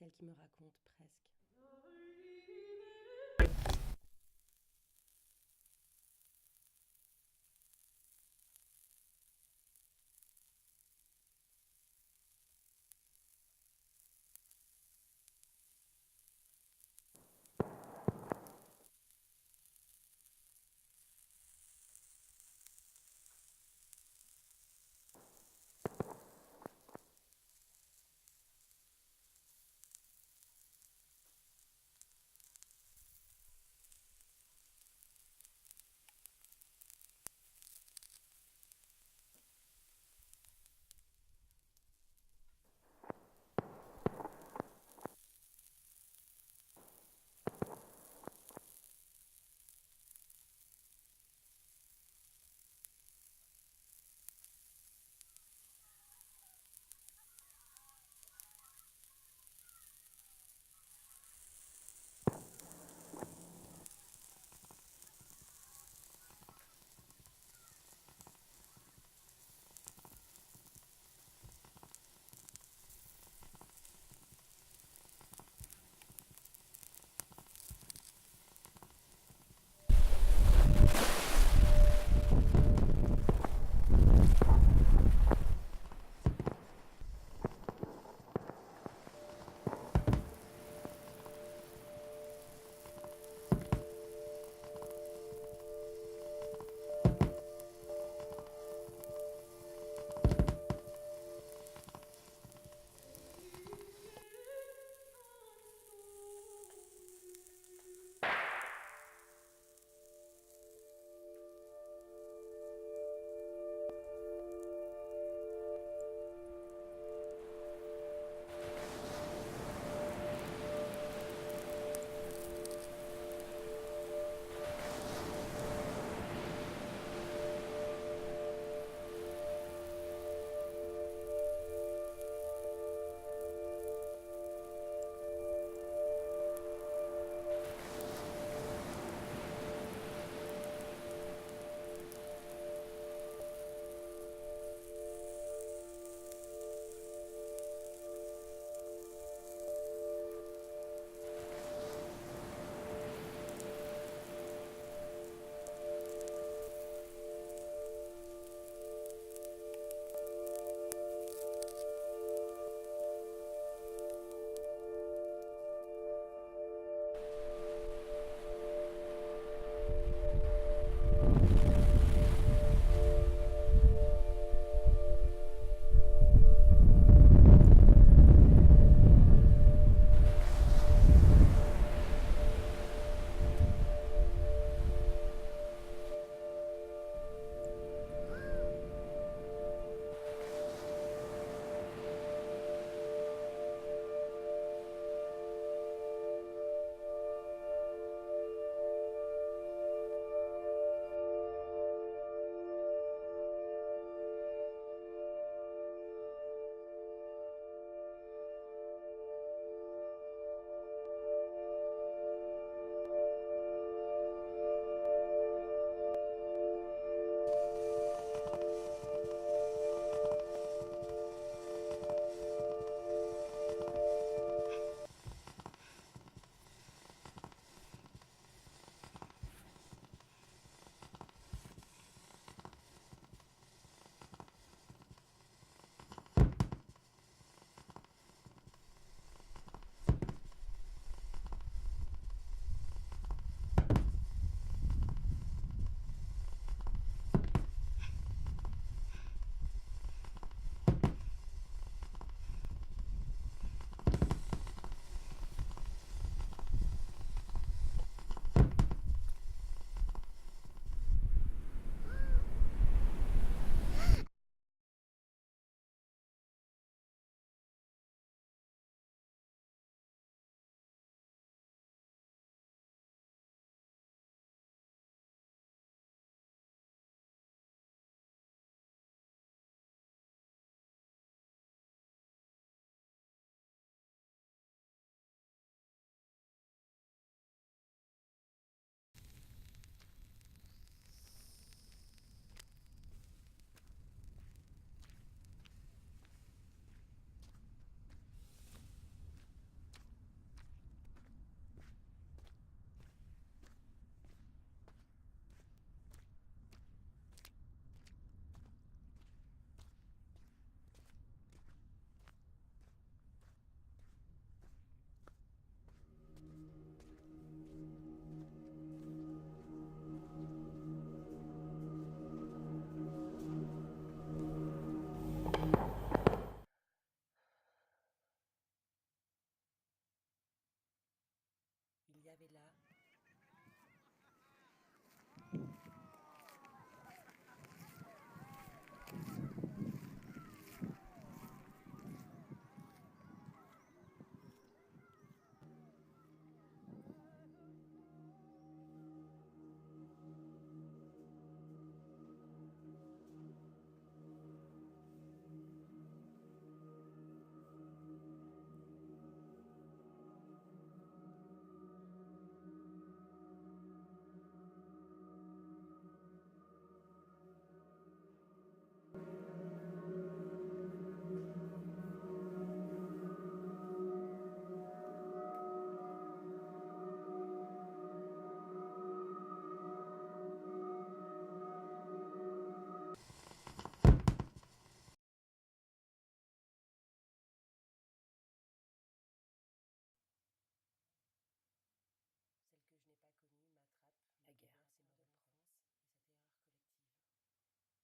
celle qui me raconte presque.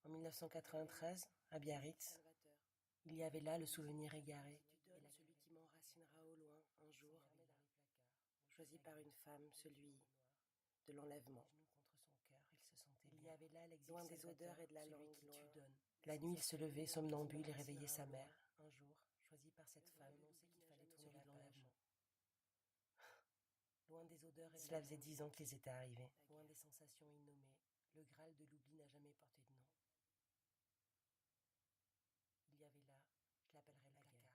En 1993, à Biarritz, il y avait là le souvenir égaré, celui qui m'enracinera au loin un jour, choisi par une femme, celui de l'enlèvement. Il y avait là loin des odeurs et de la langue, loin. La nuit, il se levait somnambule et réveillait sa mère. Un jour, choisi par cette femme, annonçait qu'il fallait tourner la page. Loin des odeurs et cela faisait 10 ans qu'ils étaient arrivés. Loin des sensations innommées, le Graal de l'oubli n'a jamais porté de nom. Il y avait là, je l'appellerais la guerre.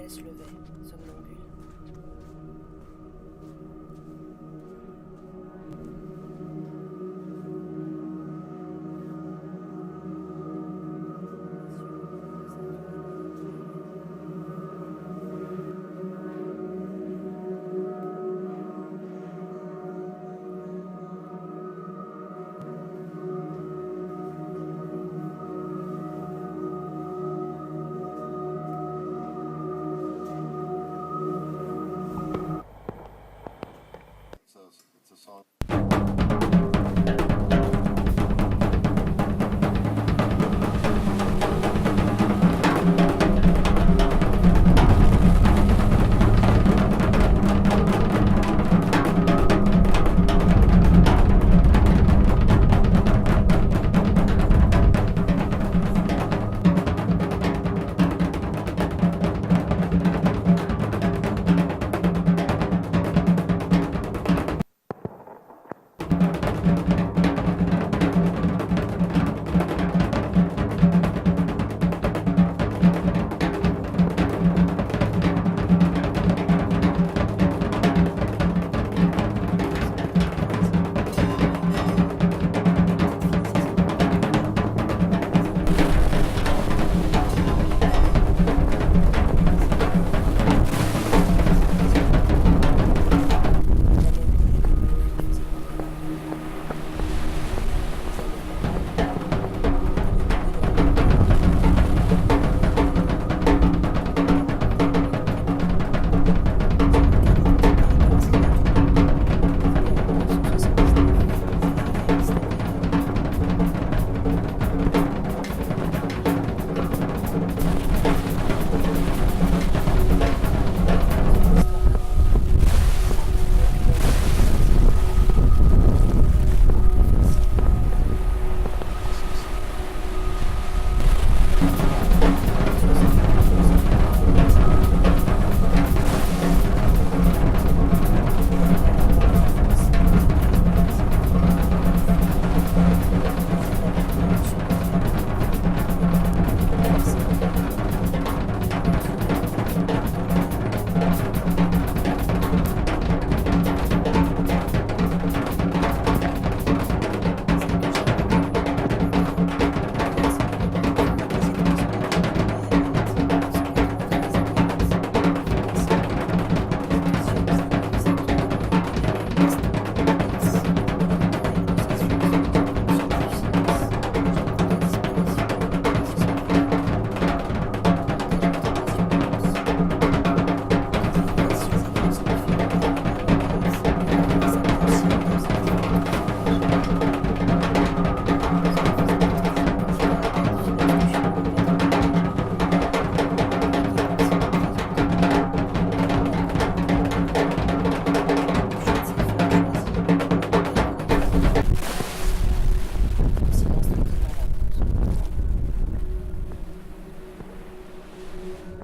Se levait, somnambule.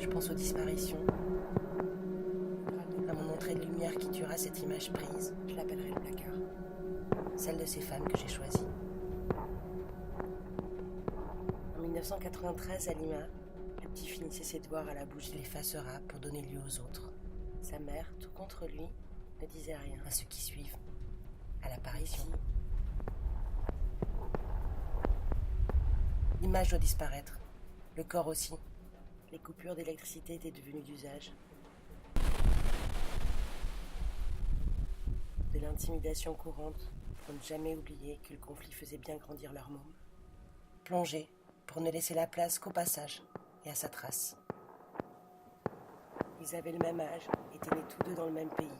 Je pense aux disparitions, à mon entrée de lumière qui tuera cette image prise. Je l'appellerai le placard. Celle de ces femmes que j'ai choisies. En 1993, à Lima, le petit finissait ses devoirs à la bouche. Il effacera pour donner lieu aux autres. Sa mère, tout contre lui, ne disait rien à ceux qui suivent, à l'apparition. L'image doit disparaître, le corps aussi. Les coupures d'électricité étaient devenues d'usage. De l'intimidation courante pour ne jamais oublier que le conflit faisait bien grandir leur môme. Plonger pour ne laisser la place qu'au passage et à sa trace. Ils avaient le même âge, étaient nés tous deux dans le même pays,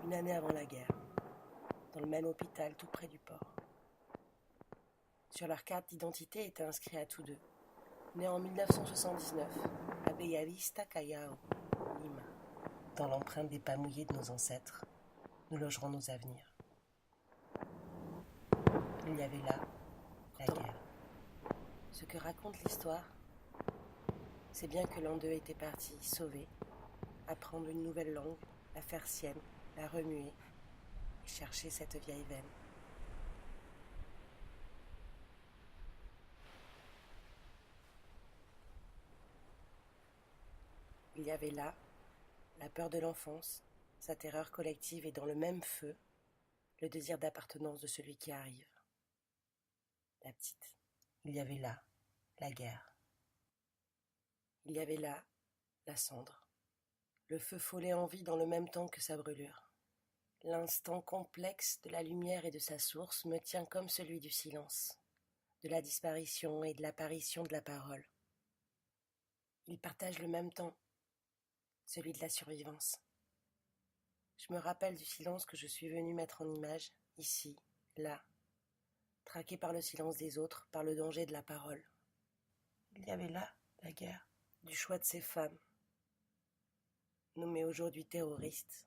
une année avant la guerre, dans le même hôpital tout près du port. Sur leur carte d'identité était inscrit à tous deux, né en 1979, à Bellavista, Callao, Lima. Dans l'empreinte des pas mouillés de nos ancêtres, nous logerons nos avenirs. Il y avait là la guerre. Ce que raconte l'histoire, c'est bien que l'un d'eux était parti, sauvé, apprendre une nouvelle langue, la faire sienne, la remuer et chercher cette vieille veine. Il y avait là la peur de l'enfance, sa terreur collective et dans le même feu, le désir d'appartenance de celui qui arrive. La petite. Il y avait là la guerre. Il y avait là la cendre. Le feu follet en vie dans le même temps que sa brûlure. L'instant complexe de la lumière et de sa source me tient comme celui du silence, de la disparition et de l'apparition de la parole. Ils partagent le même temps, celui de la survivance. Je me rappelle du silence que je suis venu mettre en image, ici, là, traqué par le silence des autres, par le danger de la parole. Il y avait là la guerre, du choix de ces femmes, nommées aujourd'hui terroristes,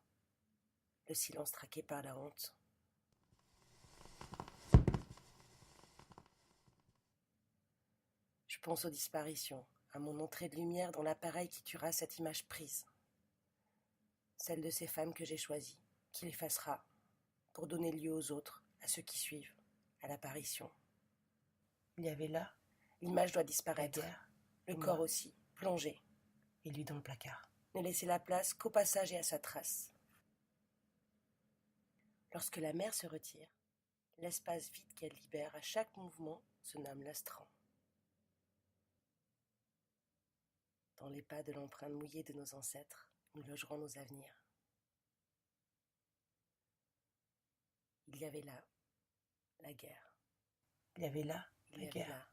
le silence traqué par la honte. Je pense aux disparitions, à mon entrée de lumière dans l'appareil qui tuera cette image prise. Celle de ces femmes que j'ai choisies, qui l'effacera, pour donner lieu aux autres, à ceux qui suivent, à l'apparition. Il y avait là, l'image doit disparaître, la guerre, le corps aussi, plongé, et lui dans le placard. Ne laisser la place qu'au passage et à sa trace. Lorsque la mer se retire, l'espace vide qu'elle libère à chaque mouvement se nomme l'astran. Dans les pas de l'empreinte mouillée de nos ancêtres, nous logerons nos avenirs. Il y avait là la guerre. Il y avait là la guerre.